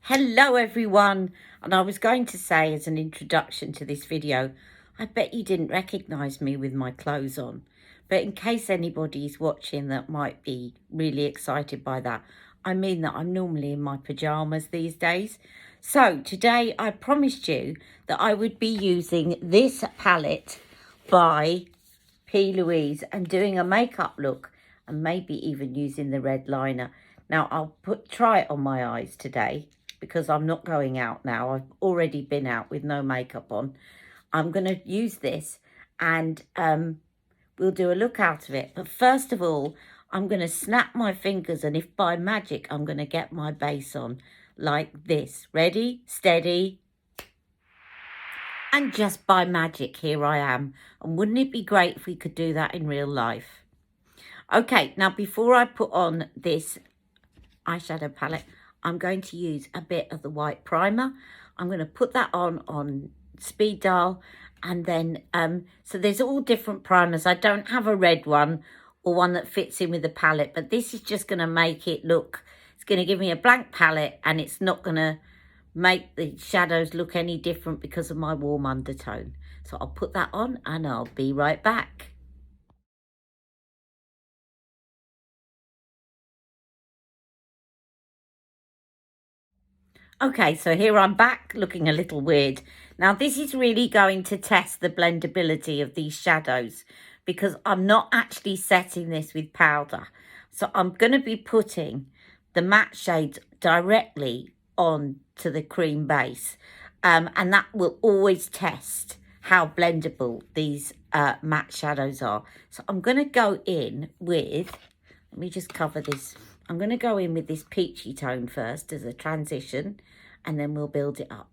Hello everyone, and I was going to say as an introduction to this video, I bet you didn't recognise me with my clothes on, but in case anybody's watching that might be really excited by that, I mean that I'm normally in my pyjamas these days. So today I promised you that I would be using this palette by P.Louise and doing a makeup look and maybe even using the red liner. Now I'll try it on my eyes today because I'm not going out now. I've already been out with no makeup on. I'm going to use this and we'll do a look out of it. But first of all, I'm going to snap my fingers, and if by magic I'm going to get my base on like this. Ready, steady. And just by magic, here I am. And wouldn't it be great if we could do that in real life? Okay, now before I put on this eyeshadow palette, I'm going to use a bit of the white primer. I'm going to put that on speed dial, and then so there's all different primers. I don't have a red one or one that fits in with the palette, but this is just going to make it look, it's going to give me a blank palette, and it's not going to make the shadows look any different because of my warm undertone. So I'll put that on and I'll be right back. Okay, so here I'm back looking a little weird. Now this is really going to test the blendability of these shadows because I'm not actually setting this with powder. So I'm going to be putting the matte shades directly on to the cream base. And that will always test how blendable these matte shadows are. So I'm going to go in with, let me just cover this. I'm going to go in with this peachy tone first as a transition, and then we'll build it up.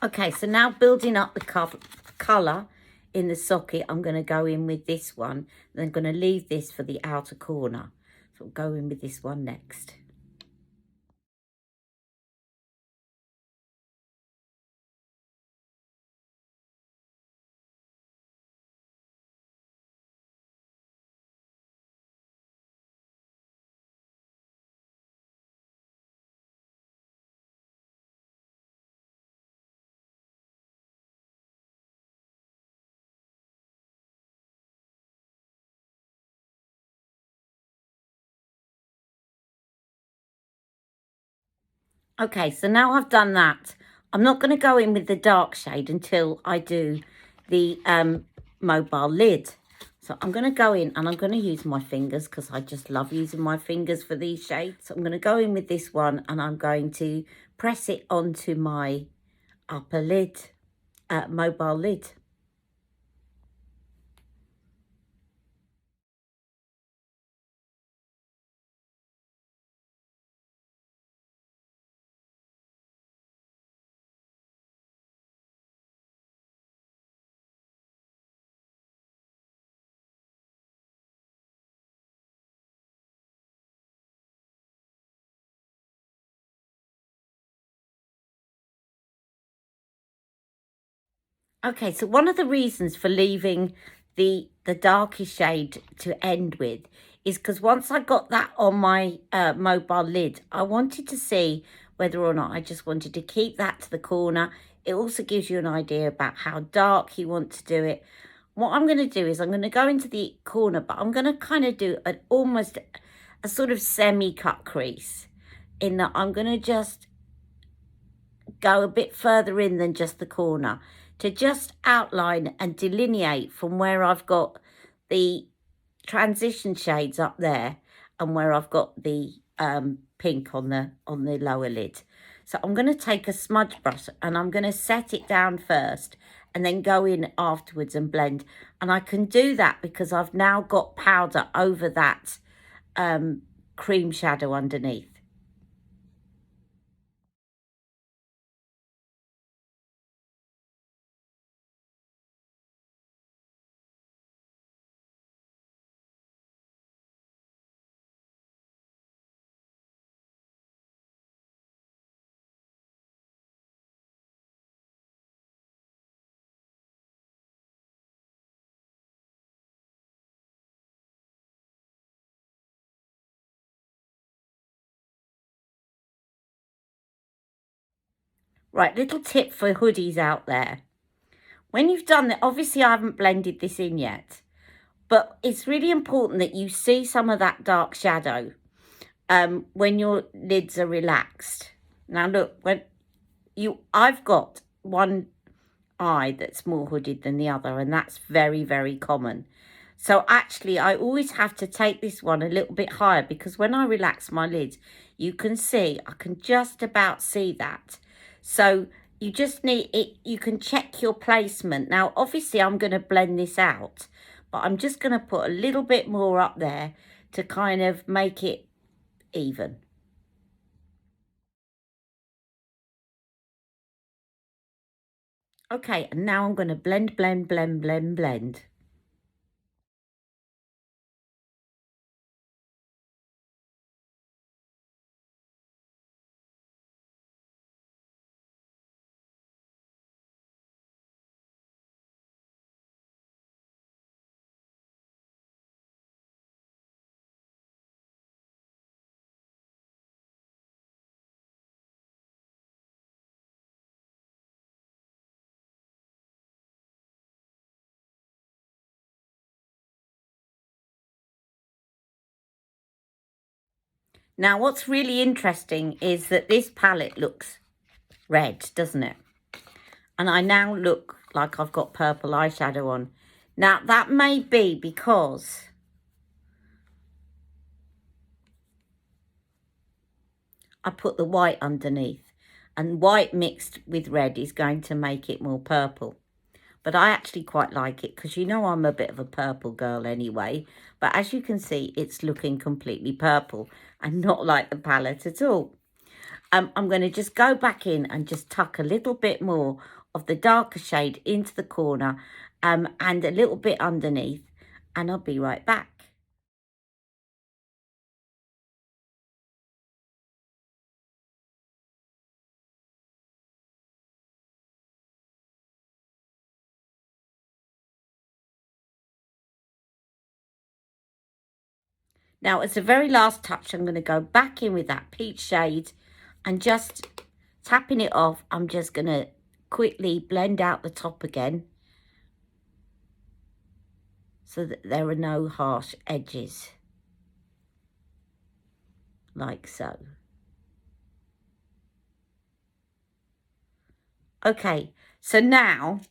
Okay, so now building up the colour in the socket, I'm going to go in with this one. And I'm going to leave this for the outer corner. So I'll go in with this one next. Okay, so now I've done that, I'm not going to go in with the dark shade until I do the mobile lid. So I'm going to go in and I'm going to use my fingers because I just love using my fingers for these shades. So I'm going to go in with this one and I'm going to press it onto my upper lid, mobile lid. Okay, so one of the reasons for leaving the darkest shade to end with is because once I got that on my mobile lid, I wanted to see whether or not I just wanted to keep that to the corner. It also gives you an idea about how dark you want to do it. What I'm going to do is I'm going to go into the corner, but I'm going to kind of do an almost a sort of semi-cut crease in that I'm going to just go a bit further in than just the corner to just outline and delineate from where I've got the transition shades up there and where I've got the pink on the lower lid. So I'm going to take a smudge brush and I'm going to set it down first and then go in afterwards and blend. And I can do that because I've now got powder over that cream shadow underneath. Right, little tip for hoodies out there. When you've done that, obviously I haven't blended this in yet, but it's really important that you see some of that dark shadow when your lids are relaxed. Now look, I've got one eye that's more hooded than the other, and that's very, very common. So actually, I always have to take this one a little bit higher, because when I relax my lids, you can see, I can just about see that. So you just need it, you can check your placement. Now, obviously, I'm going to blend this out, but I'm just going to put a little bit more up there to kind of make it even. Okay, and now I'm going to blend, blend, blend, blend, blend. Now, what's really interesting is that this palette looks red, doesn't it? And I now look like I've got purple eyeshadow on. Now, that may be because I put the white underneath, and white mixed with red is going to make it more purple. But I actually quite like it, because you know I'm a bit of a purple girl anyway. But as you can see, it's looking completely purple and not like the palette at all. I'm going to just go back in and just tuck a little bit more of the darker shade into the corner and a little bit underneath, and I'll be right back. Now, as the very last touch, I'm going to go back in with that peach shade and just tapping it off. I'm just going to quickly blend out the top again so that there are no harsh edges, like so. Okay, so now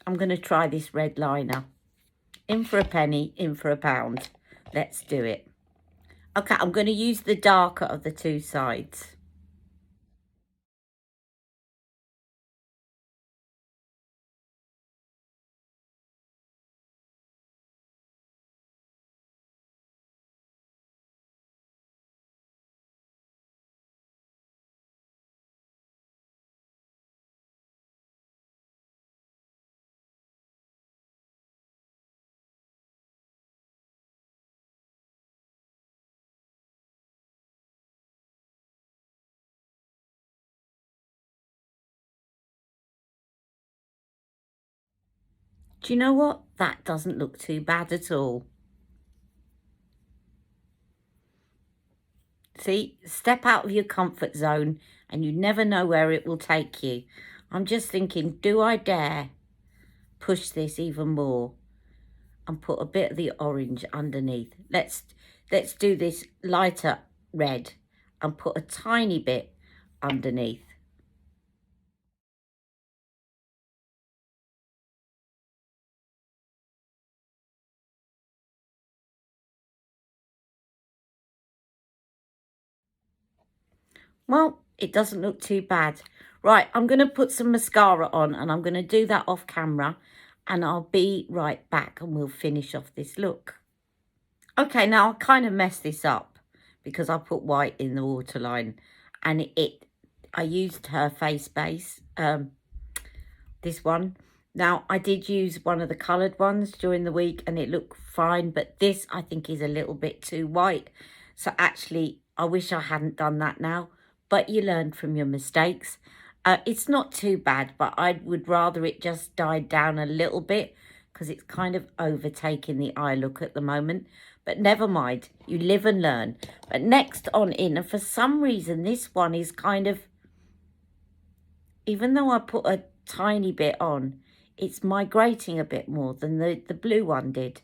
I'm going to try this red liner. In for a penny, in for a pound. Let's do it. Okay, I'm going to use the darker of the two sides. Do you know what? That doesn't look too bad at all. See, step out of your comfort zone and you never know where it will take you. I'm just thinking, do I dare push this even more and put a bit of the orange underneath? Let's do this lighter red and put a tiny bit underneath. Well, it doesn't look too bad. Right, I'm going to put some mascara on, and I'm going to do that off camera, and I'll be right back and we'll finish off this look. Okay, now I kind of messed this up because I put white in the waterline, and I used her face base, this one. Now, I did use one of the coloured ones during the week and it looked fine, but this I think is a little bit too white. So actually, I wish I hadn't done that now, but you learn from your mistakes. It's not too bad, but I would rather it just died down a little bit because it's kind of overtaking the eye look at the moment. But never mind, you live and learn. But next on in, and for some reason, this one is kind of even though I put a tiny bit on, it's migrating a bit more than the blue one did.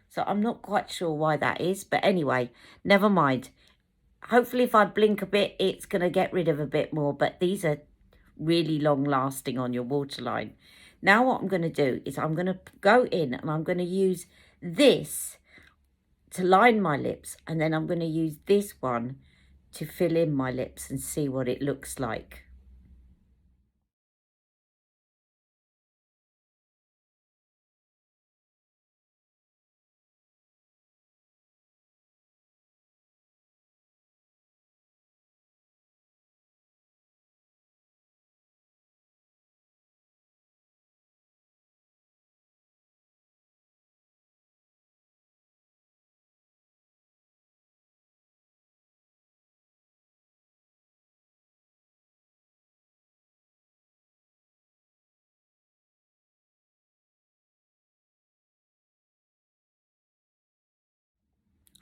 So I'm not quite sure why that is. But anyway, never mind. Hopefully if I blink a bit, it's going to get rid of a bit more. But these are really long lasting on your waterline. Now what I'm going to do is I'm going to go in and I'm going to use this to line my lips. And then I'm going to use this one to fill in my lips and see what it looks like.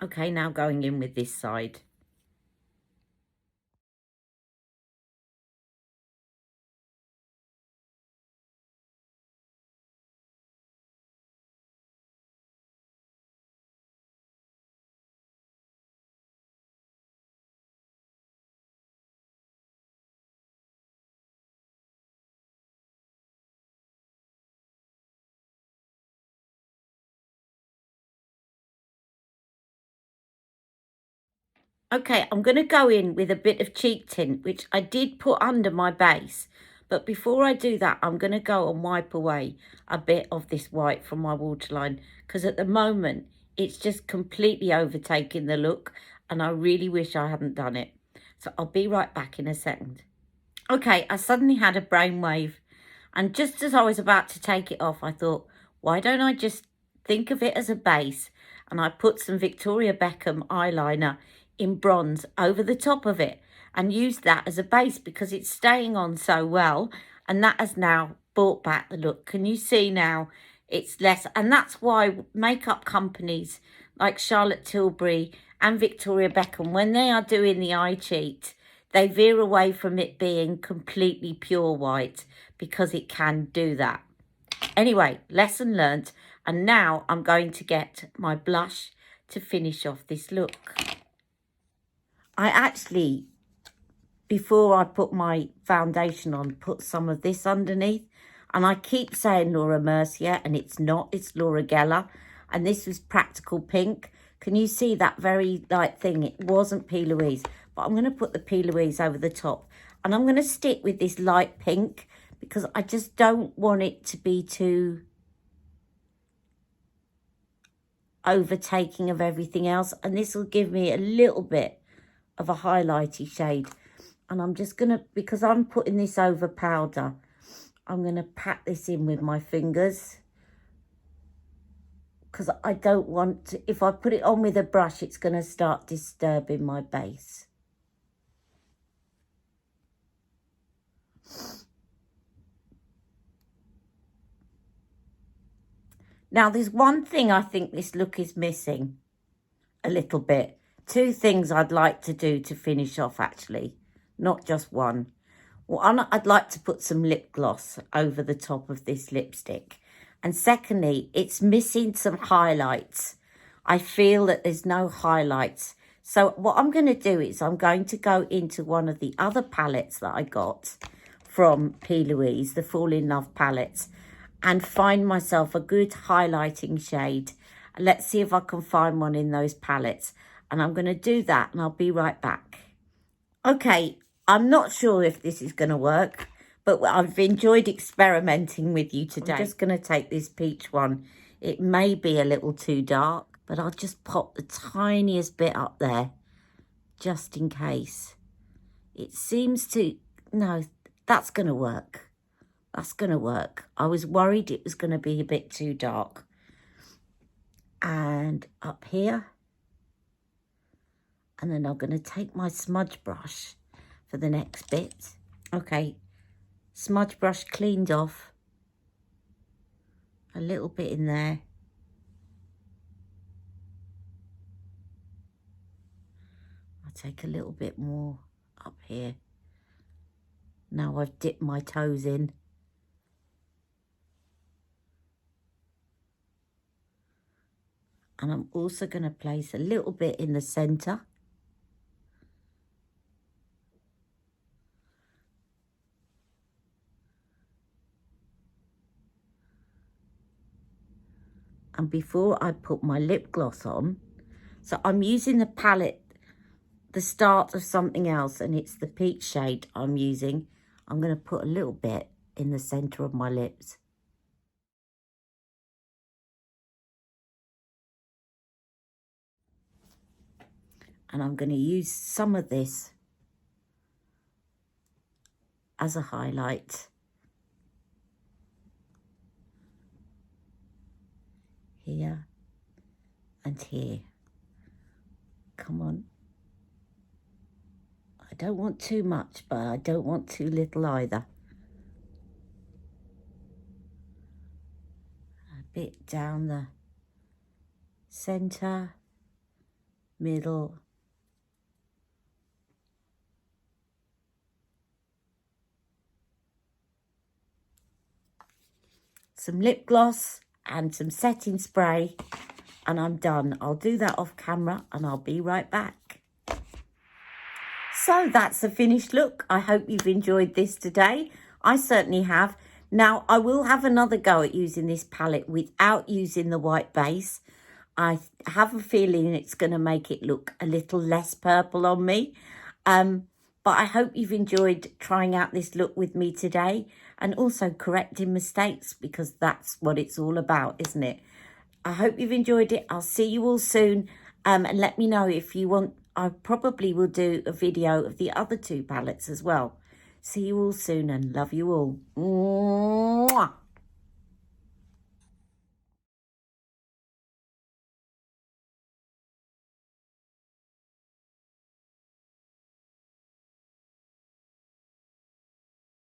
Okay, now going in with this side. Okay, I'm going to go in with a bit of cheek tint, which I did put under my base. But before I do that, I'm going to go and wipe away a bit of this white from my waterline. Because at the moment, it's just completely overtaking the look. And I really wish I hadn't done it. So I'll be right back in a second. Okay, I suddenly had a brainwave. And just as I was about to take it off, I thought, why don't I just think of it as a base? And I put some Victoria Beckham eyeliner in bronze over the top of it and used that as a base because it's staying on so well. And that has now brought back the look. Can you see now? It's less. And that's why makeup companies like Charlotte Tilbury and Victoria Beckham, when they are doing the eye cheat, they veer away from it being completely pure white because it can do that. Anyway, lesson learned. And now I'm going to get my blush to finish off this look. I actually, before I put my foundation on, put some of this underneath. And I keep saying Laura Mercier, and it's not. It's Laura Geller. And this was Practical Pink. Can you see that very light thing? It wasn't P.Louise. But I'm going to put the P.Louise over the top. And I'm going to stick with this light pink because I just don't want it to be too overtaking of everything else. And this will give me a little bit of a highlighty shade. And I'm just going to, because I'm putting this over powder, I'm going to pat this in with my fingers. Because I don't want to, if I put it on with a brush, it's going to start disturbing my base. Now, there's one thing I think this look is missing a little bit. Two things I'd like to do to finish off, actually. Not just one. One, I'd like to put some lip gloss over the top of this lipstick. And secondly, it's missing some highlights. I feel that there's no highlights. So what I'm going to do is I'm going to go into one of the other palettes that I got from P.Louise, the Fall in Love palettes, and find myself a good highlighting shade. Let's see if I can find one in those palettes. And I'm going to do that and I'll be right back. Okay, I'm not sure if this is going to work, but I've enjoyed experimenting with you today. I'm just going to take this peach one. It may be a little too dark, but I'll just pop the tiniest bit up there, just in case. It seems to, no, that's going to work. That's going to work. I was worried it was going to be a bit too dark. And up here. And then I'm going to take my smudge brush for the next bit. Okay, smudge brush cleaned off. A little bit in there. I'll take a little bit more up here. Now I've dipped my toes in. And I'm also going to place a little bit in the centre. And before I put my lip gloss on, so I'm using the palette, the start of something else, and it's the peach shade I'm using. I'm going to put a little bit in the centre of my lips. And I'm going to use some of this as a highlight. Here and here. Come on. I don't want too much, but I don't want too little either. A bit down the centre, middle. Some lip gloss and some setting spray, and I'm done. I'll do that off camera and I'll be right back. So that's the finished look. I hope you've enjoyed this today. I certainly have. Now, I will have another go at using this palette without using the white base. I have a feeling it's going to make it look a little less purple on me. But I hope you've enjoyed trying out this look with me today and also correcting mistakes, because that's what it's all about, isn't it? I hope you've enjoyed it. I'll see you all soon. And let me know if you want. I probably will do a video of the other two palettes as well. See you all soon and love you all. Mwah!